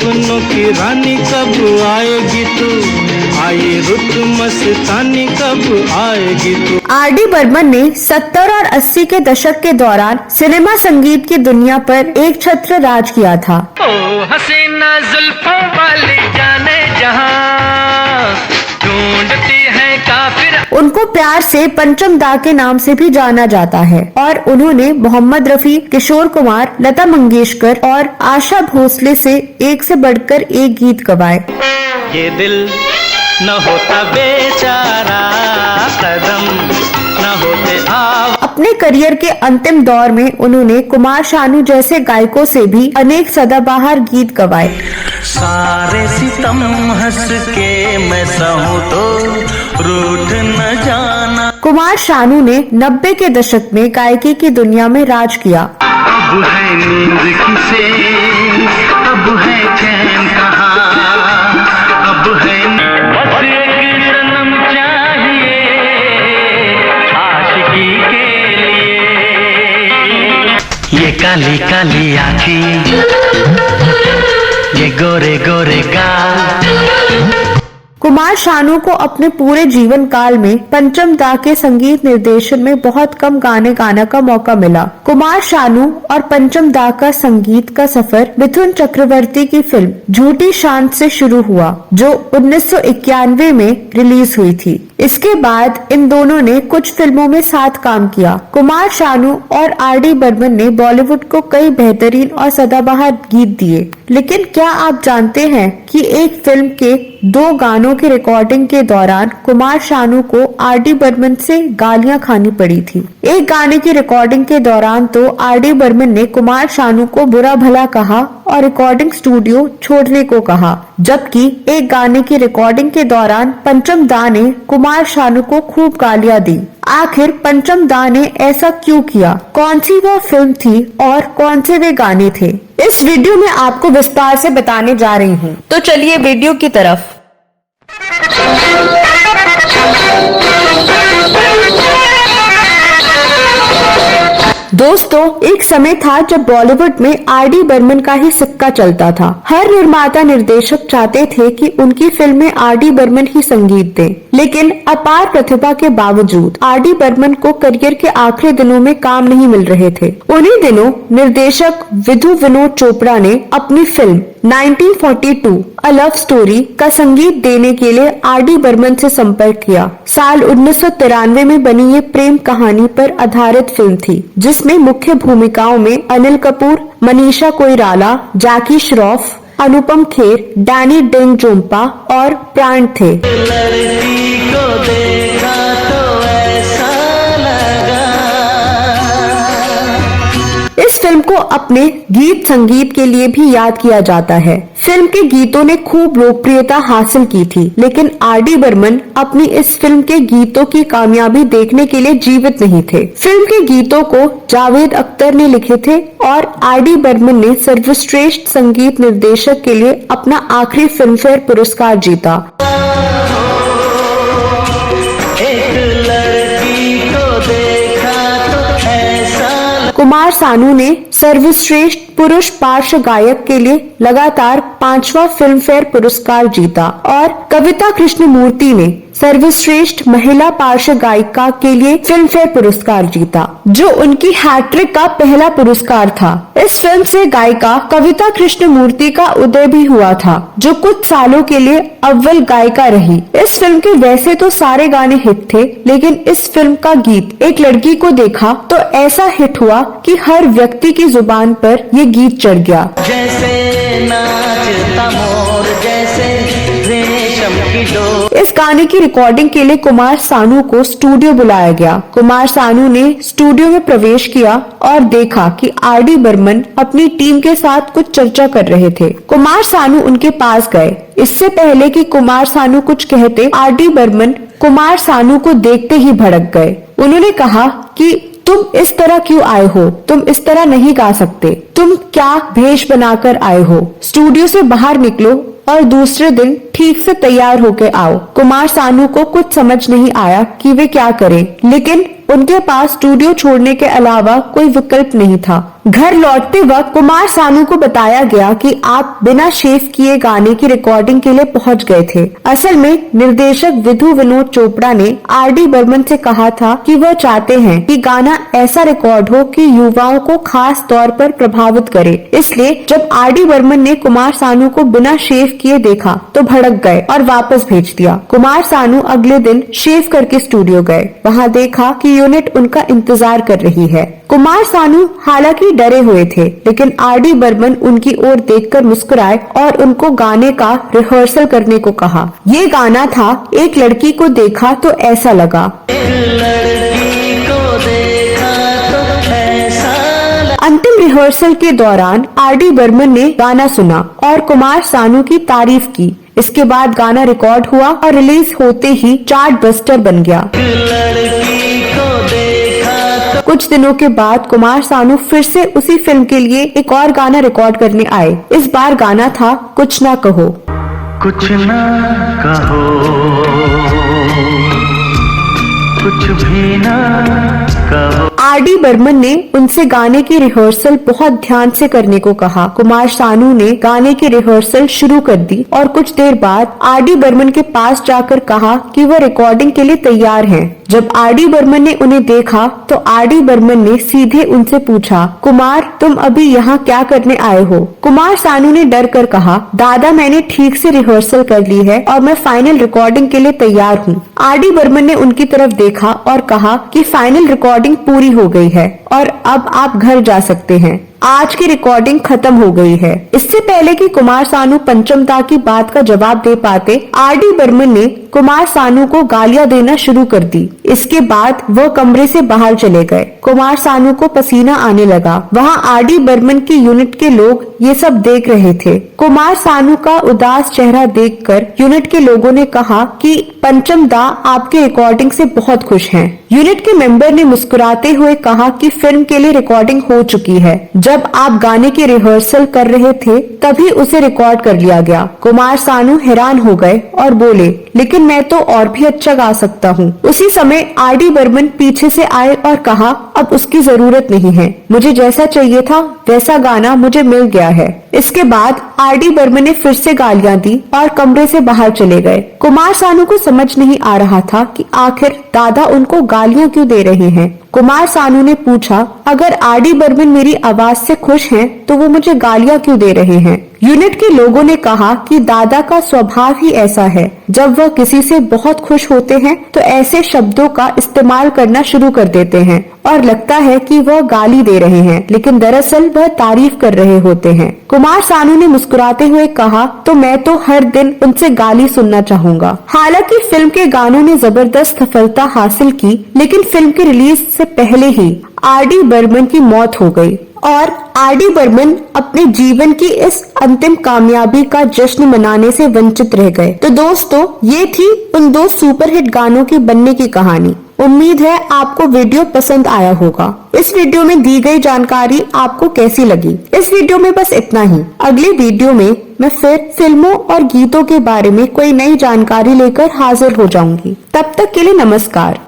सपनों की रानी कब आएगी तू, आई रुत मस्तानी कब आएगी तू। आर.डी. बर्मन ने 70 और 80 के दशक के दौरान सिनेमा संगीत की दुनिया पर एक छत्र राज किया था। ओ हसीना जुल्फों वाली जाने जहां ढूंढती है काफिर। उनको प्यार से पंचम दा के नाम से भी जाना जाता है और उन्होंने मोहम्मद रफी, किशोर कुमार, लता मंगेशकर और आशा भोसले से एक से बढ़कर एक गीत गवाए। ये दिल न होता बेचारा, कदम न होते आप। अपने करियर के अंतिम दौर में उन्होंने कुमार शानू जैसे गायकों से भी अनेक सदाबहार गीत गवाए। सारे सितम हंस के मैं सहूं तो रूठ न जाना। कुमार शानू ने 90 के दशक में गायकी की दुनिया में राज किया। अब है नींद किसे, अब है चैन कहाँ, अब है बस एक सनम चाहिए आशिकी के लिए। ये काली काली आँखें, ये गोरे गोरे गाल। कुमार शानू को अपने पूरे जीवन काल में पंचम दा के संगीत निर्देशन में बहुत कम गाने गाने का मौका मिला। कुमार शानू और पंचम दा का संगीत का सफर मिथुन चक्रवर्ती की फिल्म झूठी शान से शुरू हुआ, जो 1991 में रिलीज हुई थी। इसके बाद इन दोनों ने कुछ फिल्मों में साथ काम किया। कुमार शानू और आर.डी. बर्मन ने बॉलीवुड को कई बेहतरीन और सदाबहार गीत दिए, लेकिन क्या आप जानते हैं कि एक फिल्म के 2 गानों की रिकॉर्डिंग के दौरान कुमार शानू को आर.डी. बर्मन से गालियां खानी पड़ी थी। एक गाने की रिकॉर्डिंग के दौरान तो आर.डी. बर्मन ने कुमार शानू को बुरा भला कहा और रिकॉर्डिंग स्टूडियो छोड़ने को कहा, जबकि एक गाने की रिकॉर्डिंग के दौरान पंचम दा ने कुमार शानू को खूब गालियां दी। आखिर पंचम दा ने ऐसा क्यों किया? कौन सी वो फिल्म थी और कौन से वे गाने थे? इस वीडियो में आपको विस्तार से बताने जा रही हूँ, तो चलिए वीडियो की तरफ। दोस्तों, एक समय था जब बॉलीवुड में आर.डी. बर्मन का ही सिक्का चलता था। हर निर्माता निर्देशक चाहते थे कि उनकी फिल्म में आर.डी. बर्मन ही संगीत दें, लेकिन अपार प्रतिभा के बावजूद आर.डी. बर्मन को करियर के आखिरी दिनों में काम नहीं मिल रहे थे। उन्हीं दिनों निर्देशक विधु विनोद चोपड़ा ने अपनी फिल्म 1942 अ लव स्टोरी का संगीत देने के लिए आर.डी. बर्मन से संपर्क किया। साल 1993 में बनी ये प्रेम कहानी पर आधारित फिल्म थी, जिसमें मुख्य भूमिकाओं में अनिल कपूर, मनीषा कोइराला, जैकी श्रॉफ, अनुपम खेर, डैनी डेंगजोंपा और प्राण थे। लड़की को देखा तो ऐसा लगा। इस फिल्म को अपने गीत संगीत के लिए भी याद किया जाता है। फिल्म के गीतों ने खूब लोकप्रियता हासिल की थी, लेकिन आर.डी. बर्मन अपनी इस फिल्म के गीतों की कामयाबी देखने के लिए जीवित नहीं थे। फिल्म के गीतों को जावेद अख्तर ने लिखे थे और आर.डी. बर्मन ने सर्वश्रेष्ठ संगीत निर्देशक के लिए अपना आखिरी फिल्म फेयर पुरस्कार जीता। कुमार शानू ने सर्वश्रेष्ठ पुरुष पार्श्व गायक के लिए लगातार 5वां फिल्म फेयर पुरस्कार जीता और कविता कृष्णमूर्ति ने सर्वश्रेष्ठ महिला पार्श्व गायिका के लिए फिल्म फेयर पुरस्कार जीता, जो उनकी हैट्रिक का पहला पुरस्कार था। इस फिल्म से गायिका कविता कृष्णमूर्ति का उदय भी हुआ था, जो कुछ सालों के लिए अव्वल गायिका रही। इस फिल्म के वैसे तो सारे गाने हिट थे, लेकिन इस फिल्म का गीत एक लड़की को देखा तो ऐसा हिट हुआ कि हर व्यक्ति की जुबान पर ये गीत चढ़ गया। जैसे नाचता मोर, जैसे रेशम की डोर। इस गाने की रिकॉर्डिंग के लिए कुमार शानू को स्टूडियो बुलाया गया। कुमार शानू ने स्टूडियो में प्रवेश किया और देखा कि आर.डी. बर्मन अपनी टीम के साथ कुछ चर्चा कर रहे थे। कुमार शानू उनके पास गए। इससे पहले कि कुमार शानू कुछ कहते, आर.डी. बर्मन कुमार शानू को देखते ही भड़क गए। उन्होंने कहा कि तुम इस तरह क्यों आए हो? तुम इस तरह नहीं गा सकते। तुम क्या भेष बनाकर आए हो? स्टूडियो से बाहर निकलो और दूसरे दिन ठीक से तैयार होकर आओ। कुमार शानू को कुछ समझ नहीं आया कि वे क्या करें, लेकिन उनके पास स्टूडियो छोड़ने के अलावा कोई विकल्प नहीं था। घर लौटते वक्त कुमार सानू को बताया गया कि आप बिना शेव किए गाने की रिकॉर्डिंग के लिए पहुंच गए थे। असल में निर्देशक विधु विनोद चोपड़ा ने आर.डी. बर्मन से कहा था कि वह चाहते हैं कि गाना ऐसा रिकॉर्ड हो कि युवाओं को खास तौर पर प्रभावित करे। इसलिए जब आर.डी. बर्मन ने कुमार सानू को बिना शेव किए देखा तो भड़क गए और वापस भेज दिया। कुमार सानू अगले दिन शेव करके स्टूडियो गए। वहाँ देखा कि यूनिट उनका इंतजार कर रही है। कुमार सानू हालांकि डरे हुए थे, लेकिन आर.डी. बर्मन उनकी ओर देखकर मुस्कुराए और उनको गाने का रिहर्सल करने को कहा। ये गाना था एक लड़की को देखा तो ऐसा लगा। अंतिम रिहर्सल के दौरान आर.डी. बर्मन ने गाना सुना और कुमार सानू की तारीफ की। इसके बाद गाना रिकॉर्ड हुआ और रिलीज होते ही चार्ट बस्टर बन गया। कुछ दिनों के बाद कुमार सानू फिर से उसी फिल्म के लिए एक और गाना रिकॉर्ड करने आए। इस बार गाना था कुछ ना कहो। कुछ ना कहो, कुछ भी ना कहो। आर.डी. बर्मन ने उनसे गाने की रिहर्सल बहुत ध्यान से करने को कहा। कुमार सानू ने गाने की रिहर्सल शुरू कर दी और कुछ देर बाद आर.डी. बर्मन के पास जाकर कहा कि वह रिकॉर्डिंग के लिए तैयार हैं। जब आर.डी. बर्मन ने उन्हें देखा तो आर.डी. बर्मन ने सीधे उनसे पूछा, कुमार तुम अभी यहाँ क्या करने आए हो? कुमार सानू ने डर कर कहा, दादा मैंने ठीक से रिहर्सल कर ली है और मैं फाइनल रिकॉर्डिंग के लिए तैयार हूँ। आर.डी. बर्मन ने उनकी तरफ देखा और कहा कि फाइनल रिकॉर्डिंग पूरी हो गई है और अब आप घर जा सकते हैं। आज की रिकॉर्डिंग खत्म हो गई है। इससे पहले कि कुमार सानू पंचम दा की बात का जवाब दे पाते, आर.डी. बर्मन ने कुमार सानू को गालियां देना शुरू कर दी। इसके बाद वह कमरे से बाहर चले गए। कुमार सानू को पसीना आने लगा। वहाँ आर.डी. बर्मन की यूनिट के लोग ये सब देख रहे थे। कुमार सानू का उदास चेहरा देखकर यूनिट के लोगों ने कहा कि पंचम दा आपके रिकॉर्डिंग से बहुत खुश हैं। यूनिट के मेंबर ने मुस्कुराते हुए कहा कि फिल्म के लिए रिकॉर्डिंग हो चुकी है। जब आप गाने की रिहर्सल कर रहे थे तभी उसे रिकॉर्ड कर लिया गया। कुमार सानू हैरान हो गए और बोले, लेकिन मैं तो और भी अच्छा गा सकता हूँ। उसी समय आर.डी. बर्मन पीछे से आए और कहा, अब उसकी जरूरत नहीं है, मुझे जैसा चाहिए था वैसा गाना मुझे मिल गया है। इसके बाद आर.डी. बर्मन ने फिर से गालियां दी और कमरे से बाहर चले गए। कुमार सानू को समझ नहीं आ रहा था कि आखिर दादा उनको गालियां क्यों दे रहे हैं। कुमार सानू ने पूछा, अगर आर.डी. बर्मन मेरी आवाज से खुश हैं, तो वो मुझे गालियां क्यों दे रहे हैं? यूनिट के लोगों ने कहा कि दादा का स्वभाव ही ऐसा है, जब वह किसी से बहुत खुश होते हैं तो ऐसे शब्दों का इस्तेमाल करना शुरू कर देते हैं और लगता है कि वह गाली दे रहे हैं, लेकिन दरअसल वह तारीफ कर रहे होते हैं। कुमार सानू ने मुस्कुराते हुए कहा, तो मैं तो हर दिन उनसे गाली सुनना चाहूंगा। हालांकि फिल्म के गानों ने जबरदस्त सफलता हासिल की, लेकिन फिल्म की रिलीज से पहले ही आर.डी. बर्मन की मौत हो गई और आर.डी. बर्मन अपने जीवन की इस अंतिम कामयाबी का जश्न मनाने से वंचित रह गए। तो दोस्तों, ये थी उन दो सुपरहिट गानों की बनने की कहानी। उम्मीद है आपको वीडियो पसंद आया होगा। इस वीडियो में दी गई जानकारी आपको कैसी लगी? इस वीडियो में बस इतना ही। अगले वीडियो में मैं फिर फिल्मों और गीतों के बारे में कोई नई जानकारी लेकर हाजिर हो जाऊंगी। तब तक के लिए नमस्कार।